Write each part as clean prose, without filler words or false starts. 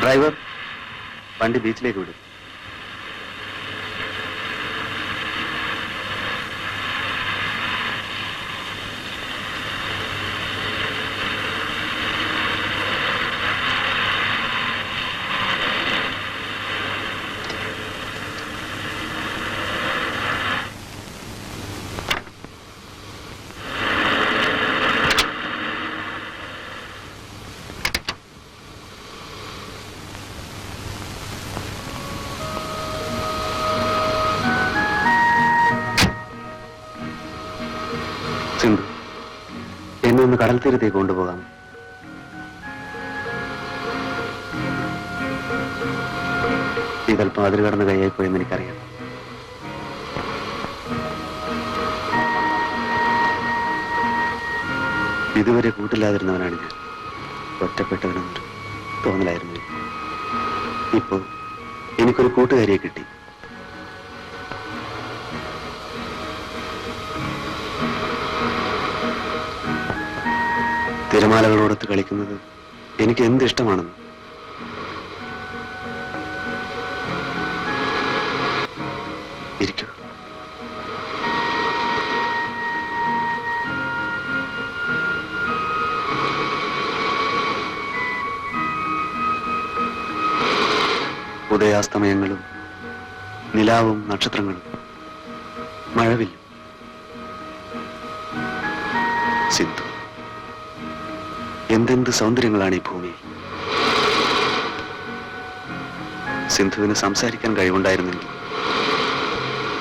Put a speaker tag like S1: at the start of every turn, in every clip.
S1: Driver, വണ്ടി ബീച്ചിലേക്ക് വിടും. സിന്ധു, എന്നെ ഒന്ന് കടൽ തീരത്തേക്ക് കൊണ്ടുപോകാം. ഇതല്പം അതിൽ കടന്ന് കൈയായിപ്പോയെന്ന് എനിക്കറിയാം. ഇതുവരെ കൂട്ടില്ലാതിരുന്നവനാണ് ഞാൻ. ഒറ്റപ്പെട്ടവനെന്നൊരു തോന്നലായിരുന്നു. ഇപ്പോ എനിക്കൊരു കൂട്ടുകാരിയെ കിട്ടി. തിരമാലകളോടൊത്ത് കളിക്കുന്നത് എനിക്ക് എന്ത് ഇഷ്ടമാണെന്ന്. ഇരിക്കൂ. ഉദയാസ്തമയങ്ങളും നിലാവും നക്ഷത്രങ്ങളും മഴവില്ലും. സിന്ധു, എന്തെന്ത് സൗന്ദര്യങ്ങളാണ് ഈ ഭൂമിയിൽ. സിന്ധുവിന് സംസാരിക്കാൻ കഴിവുണ്ടായിരുന്നെങ്കിൽ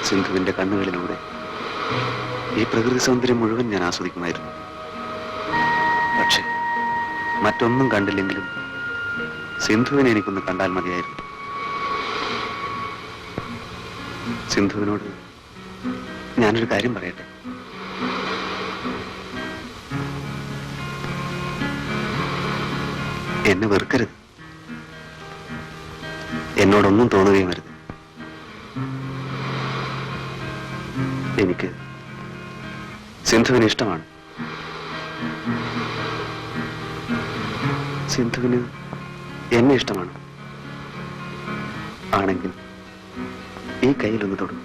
S1: സിന്ധുവിന്റെ കണ്ണുകളിലൂടെ ഈ പ്രകൃതി സൗന്ദര്യം മുഴുവൻ ഞാൻ ആസ്വദിക്കുമായിരുന്നു. പക്ഷെ മറ്റൊന്നും കണ്ടില്ലെങ്കിലും സിന്ധുവിനെ എനിക്കൊന്ന് കണ്ടാൽ മതിയായിരുന്നു. സിന്ധുവിനോട് ഞാനൊരു കാര്യം പറയട്ടെ. എന്നെ വെറുക്കരുത്. എന്നോടൊന്നും തോന്നുകയും വരുത്. എനിക്ക് സിന്ധുവിന് ഇഷ്ടമാണ്. സിന്ധുവിന് എന്നെ ഇഷ്ടമാണ്. ആണെങ്കിൽ ഈ കയ്യിലൊന്ന് തൊടും.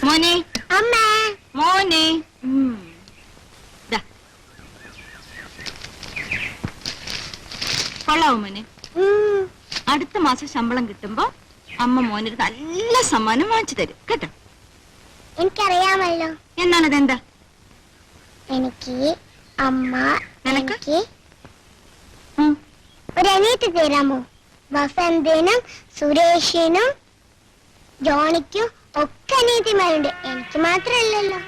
S2: മോനെ, അമ്മ, മോനെ, കൊള്ളാവോ മോനെ? അടുത്ത മാസം ശമ്പളം കിട്ടുമ്പോ അമ്മ മോനൊരു നല്ല സമ്മാനം വാങ്ങിച്ചു തരും കേട്ടോ.
S3: എനിക്കറിയാമല്ലോ.
S2: എന്നാണതെന്താ?
S3: എനിക്ക് അമ്മ
S2: നിനക്ക്
S3: ഒരു അനിയത്തി തരാമോ? വസന്തനും സുരേഷിനും ജോണിക്കും ഒക്കെ അനിയത്തിമാരുണ്ട്. എനിക്ക് മാത്രമല്ലല്ലോ.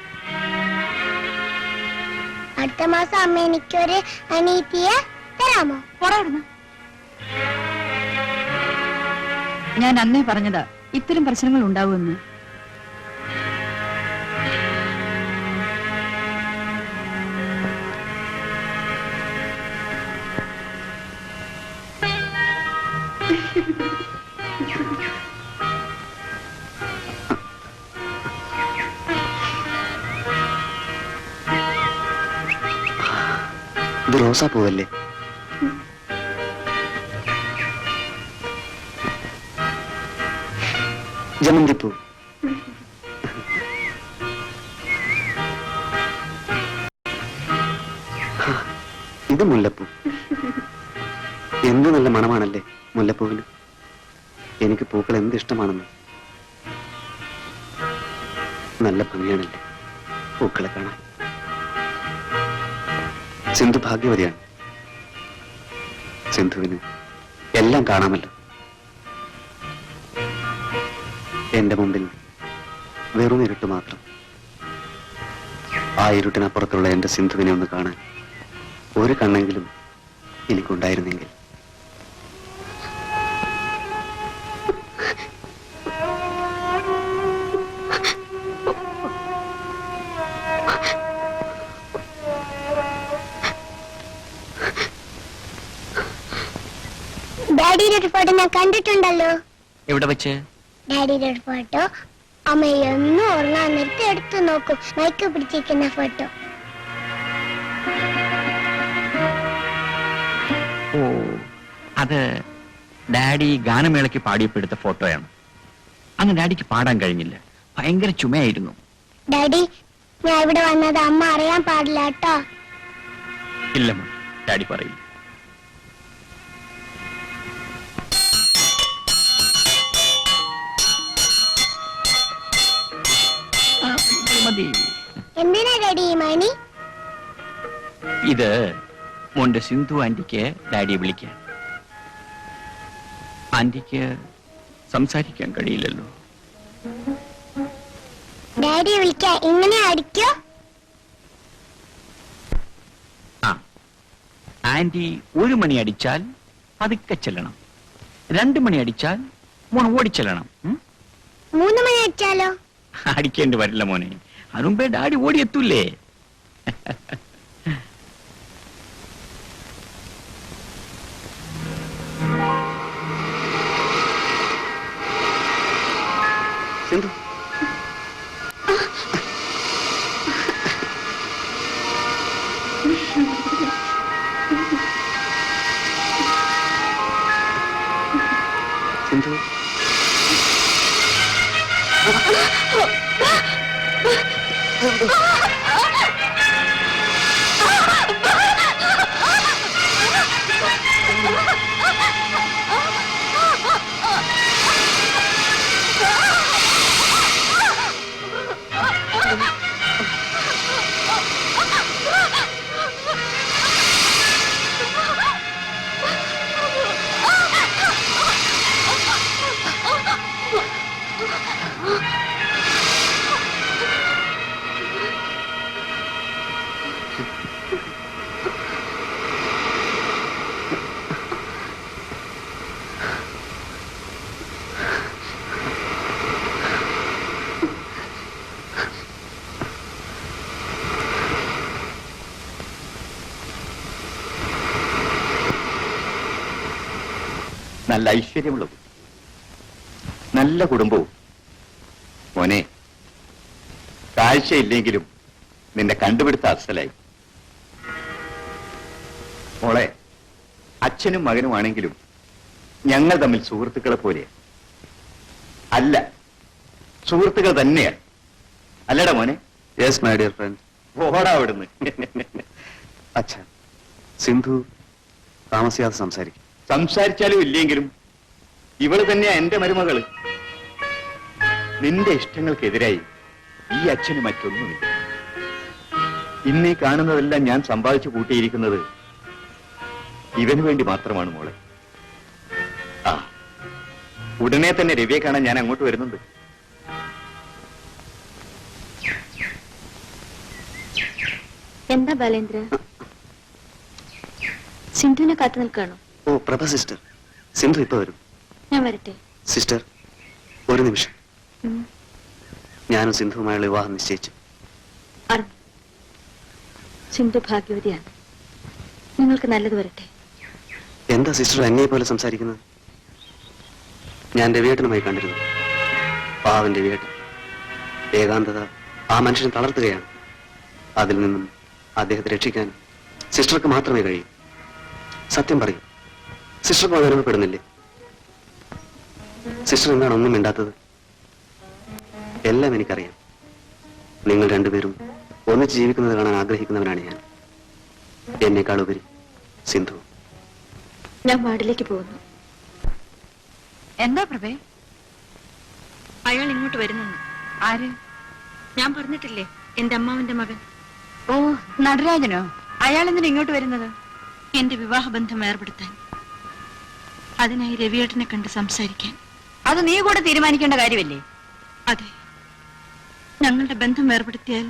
S3: അടുത്ത മാസം അമ്മ എനിക്കൊരു അനിയത്തിയെ തരാമോ?
S2: പോടാ. ഞാൻ അന്നേ പറഞ്ഞതാ ഇത്തരം പ്രശ്നങ്ങൾ ഉണ്ടാവുമെന്ന്.
S1: ഇത് റോസാപ്പൂവല്ലേ? ജമന്തിപ്പൂ. ഇത് മുല്ലപ്പൂ. എന്ത് നല്ല മണമാണല്ലേ മുല്ലപ്പൂവിന്. എനിക്ക് പൂക്കൾ എന്ത് ഇഷ്ടമാണെന്ന്. നല്ല ഭംഗിയാണല്ലേ പൂക്കളെ കാണാൻ. സിന്ധു ഭാഗ്യവതിയാണ്. സിന്ധുവിന് എല്ലാം കാണാമല്ലോ. എന്റെ മുമ്പിൽ വെറും ഇരുട്ട് മാത്രം. ആ ഇരുട്ടിനപ്പുറത്തുള്ള എന്റെ സിന്ധുവിനെ ഒന്ന് കാണാൻ ഒരു കണ്ണെങ്കിലും എനിക്കുണ്ടായിരുന്നെങ്കിൽ.
S3: ഡാഡിയുടെ ഒരു ഫോട്ടോ ഞാൻ കണ്ടിട്ടുണ്ടല്ലോ.
S4: എവിടെ വെച്ച്?
S3: ഡാഡിയുടെ ഒരു ഫോട്ടോ അമ്മ എന്നും ഉറങ്ങാൻ നേരത്തെ എടുത്തു നോക്കും. മൈക്ക് പിടിച്ചിരിക്കുന്ന ഫോട്ടോ.
S4: ഓ, അത് ഡാഡി ഗാനമേളയ്ക്ക് പാടിയപ്പെടുത്ത ഫോട്ടോയാണ്. അന്ന് ഡാഡിക്ക് പാടാൻ കഴിഞ്ഞില്ല, ഭയങ്കര ചുമയായിരുന്നു.
S3: ഡാഡി, ഞാൻ ഇവിടെ വന്നത് അമ്മ അറിയാൻ പാടില്ല കേട്ടോ.
S4: ഇല്ല മോൻ, ഡാഡി പറയില്ല. മതി.
S3: എന്തിനാ ഡാഡി ഈ മണി?
S4: ഇത് മോന്റെ സിന്ധു ആന്റിക്ക് ഡാഡിയെ വിളിക്കാൻ. ആന്റിക്ക് സംസാരിക്കാൻ കഴിയില്ലല്ലോ.
S3: ഡാഡിയെ വിളിക്കാൻ ഇങ്ങനെ അടിക്കോ?
S4: ആ, ആന്റി 1 മണി അടിച്ചാൽ പതുക്കെ ചെല്ലണം, 2 മണി അടിച്ചാൽ മോൻ ഓടിച്ചെല്ലണം.
S3: 3 മണി അടിച്ചാലോ?
S4: അടിക്കേണ്ടി വരില്ല മോനെ, അതിനുമ്പേ ഡാഡി ഓടിയെത്തൂല്ലേ.
S1: സിന്ധു, സിന്ധു,
S5: നല്ല ഐശ്വര്യമുള്ളത്, നല്ല കുടുംബവും. മോനെ, കാഴ്ചയില്ലെങ്കിലും നിന്റെ കണ്ടുപിടുത്ത അസലായി. മോളെ, അച്ഛനും മകനുമാണെങ്കിലും ഞങ്ങൾ തമ്മിൽ സുഹൃത്തുക്കളെ പോലെ അല്ല, സുഹൃത്തുക്കൾ തന്നെയാണ്. അല്ലടാ മോനെ?
S1: Yes my dear friend.
S5: ഓടാ അവിടുന്ന്.
S1: അച്ഛാ, സിന്ധു താമസിയാതെ സംസാരിക്കും.
S5: സംസാരിച്ചാലും ഇല്ലെങ്കിലും ഇവള് തന്നെയാ എന്റെ മരുമകള്. നിന്റെ ഇഷ്ടങ്ങൾക്കെതിരായി ഈ അച്ഛന് മറ്റൊന്നുമില്ല. ഇന്നീ കാണുന്നതെല്ലാം ഞാൻ സമ്പാദിച്ചു കൂട്ടിയിരിക്കുന്നത് ഇവന് വേണ്ടി മാത്രമാണ് മോളെ. ആ, ഉടനെ തന്നെ രവിയെ കാണാൻ ഞാൻ അങ്ങോട്ട് വരുന്നുണ്ട്.
S2: എന്താ ബാലേന്ദ്ര, സിന്ധുവിനെ കാത്തു നിൽക്കാണോ?
S1: ഓ പ്രഭ സിസ്റ്റർ, സിന്ധു ഇപ്പൊ വരും.
S2: ഞാൻ വരട്ടെ?
S1: സിസ്റ്റർ, ഒരു നിമിഷം. ഞാനും സിന്ധുവുമായുള്ള വിവാഹം നിശ്ചയിച്ചു.
S2: അറിഞ്ഞു. സിന്ധു ഭാഗ്യവതിയാണ്. നിങ്ങൾക്ക് നല്ലത് വരട്ടെ.
S1: എന്താ സിസ്റ്റർ എന്നെ പോലെ സംസാരിക്കുന്നത്? ഞാൻ രവിയേട്ടനുമായി കണ്ടിരുന്നു. പാവൻ രവിയേട്ടൻ. ഏകാന്തത ആ മനുഷ്യൻ തളർത്തുകയാണ്. അതിൽ നിന്നും അദ്ദേഹത്തെ രക്ഷിക്കാൻ സിസ്റ്റർക്ക് മാത്രമേ കഴിയൂ. സത്യം പറയൂ, സിസ്റ്റർക്ക് അനുഭവപ്പെടുന്നില്ലേ? സിസ്റ്റർ എന്താണ് ഒന്നും മിണ്ടാത്തത്? എല്ലാം എനിക്കറിയാം. നിങ്ങൾ രണ്ടുപേരും ഒന്നിച്ച് ജീവിക്കുന്നത് കാണാൻ ആഗ്രഹിക്കുന്നവനാണ് ഞാൻ. എന്നേക്കാൾ ഉപരി സിന്ധു.
S2: ഞാൻ വാർഡിലേക്ക് പോകുന്നു.
S6: എന്താ പ്രഭേ?
S2: അയാൾ ഇങ്ങോട്ട് വരുന്നു.
S6: ആര്?
S2: ഞാൻ പറഞ്ഞിട്ടില്ലേ, എന്റെ അമ്മാവന്റെ മകൻ.
S6: ഓ, നടരാജനോ? അയാൾ എന്തിനാ ഇങ്ങോട്ട് വരുന്നത്?
S2: എന്റെ വിവാഹബന്ധം ഏർപ്പെടുത്താൻ. അതിനായി രവിയേട്ടനെ കണ്ട് സംസാരിക്കാൻ.
S6: അത് നീ കൂടെ തീരുമാനിക്കേണ്ട കാര്യമല്ലേ?
S2: അതെ, ഞങ്ങളുടെ ബന്ധം ഏർപ്പെടുത്തിയാൽ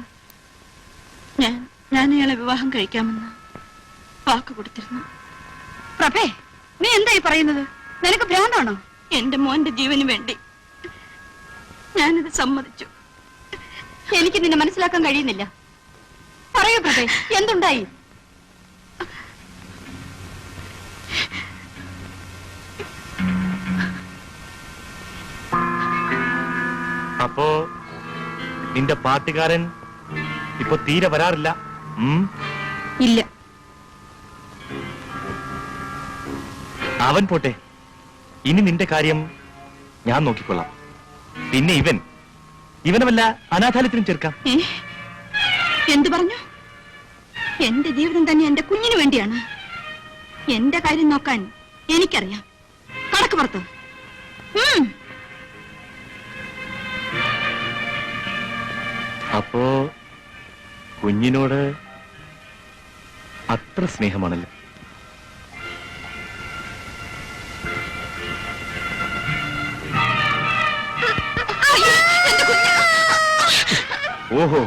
S2: ഞാൻ അയാളെ വിവാഹം കഴിക്കാമെന്ന് വാക്ക് കൊടുത്തിരുന്നു.
S6: പ്രഭേ, നീ എന്തായി പറയുന്നത്? നിനക്ക് ഭ്രാന്താണോ?
S2: എന്റെ മോന്റെ ജീവന് വേണ്ടി ഞാനിത് സമ്മതിച്ചു.
S6: എനിക്ക് നിന്നെ മനസ്സിലാക്കാൻ കഴിയുന്നില്ല. പറയൂ പ്രഭേ, എന്തുണ്ടായി?
S7: അപ്പോ നിന്റെ പാട്ടുകാരൻ ഇപ്പൊ തീരെ വരാറില്ല?
S6: ഇല്ല.
S7: അവൻ പോട്ടെ, ഇനി നിന്റെ കാര്യം ഞാൻ നോക്കിക്കൊള്ളാം. പിന്നെ ഇവനെ വല്ല അനാഥാലയത്തിനും ചേർക്കാം.
S2: എന്തു പറഞ്ഞു? എന്റെ ജീവിതം തന്നെ എന്റെ കുഞ്ഞിന് വേണ്ടിയാണ്. എന്റെ കാര്യം നോക്കാൻ എനിക്കറിയാം. കടക്ക് പുറത്ത്.
S7: അപ്പോ കുഞ്ഞിനോട് അത്ര സ്നേഹമാണല്ലോ. ഓഹോ,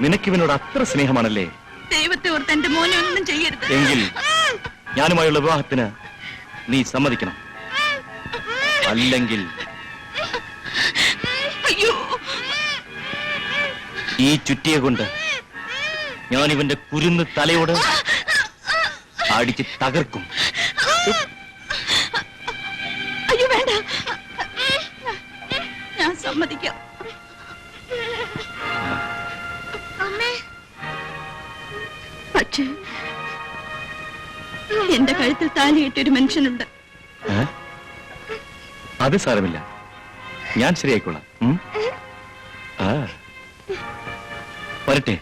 S7: നിനക്കിവനോട് അത്ര സ്നേഹമാണല്ലേ?
S2: ദൈവത്തെ ഓർത്ത് എന്റെ മോനെ ഒന്നും ചെയ്യരുത്.
S7: എങ്കിൽ ഞാനുമായുള്ള വിവാഹത്തിന് നീ സമ്മതിക്കണം. അല്ലെങ്കിൽ
S2: അയ്യോ,
S7: ഈ ചുറ്റിയെ കൊണ്ട് ഞാൻ ഇവന്റെ കുരുന്ന് തലയോട് അടിച്ച് തകർക്കും.
S2: അയ്യോ വേണ്ട, ഞാൻ സമ്മതിക്കാം. പക്ഷേ എന്റെ കഴുത്തിൽ താലിയിട്ടൊരു മനുഷ്യനുണ്ട്.
S7: അത് സാരമില്ല, ഞാൻ ശരിയായിക്കോളാം. വരട്ടെ.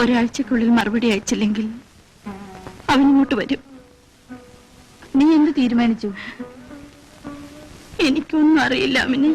S2: ഒരാഴ്ചക്കുള്ളിൽ മറുപടി അയച്ചില്ലെങ്കിൽ അവനിങ്ങോട്ട് വരും.
S6: നീ എന്ത് തീരുമാനിച്ചു?
S2: എനിക്കൊന്നും അറിയില്ല അവനെ.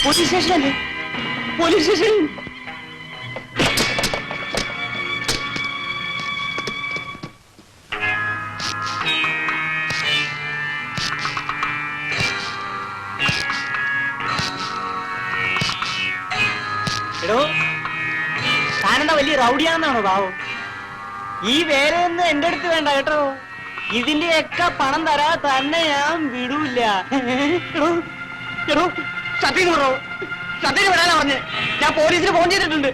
S6: പോലീസ് സ്റ്റേഷനല്ലേ? Police station.
S8: എടോ, താനെന്താ വലിയ റൗഡിയാണെന്നാണോ ഭാവം? ഈ വേലയൊന്നും എന്റെ അടുത്ത് വേണ്ട കേട്ടോ. ഇതിന്റെയൊക്കെ പണം തരാ തന്നെ ഞാൻ വിടൂല്ല. എടോ, സത്യം കൊണ്ടോ? സത്യം വിടാനാ പറഞ്ഞ്. ഞാൻ പോലീസിന് ഫോൺ ചെയ്തിട്ടുണ്ട്.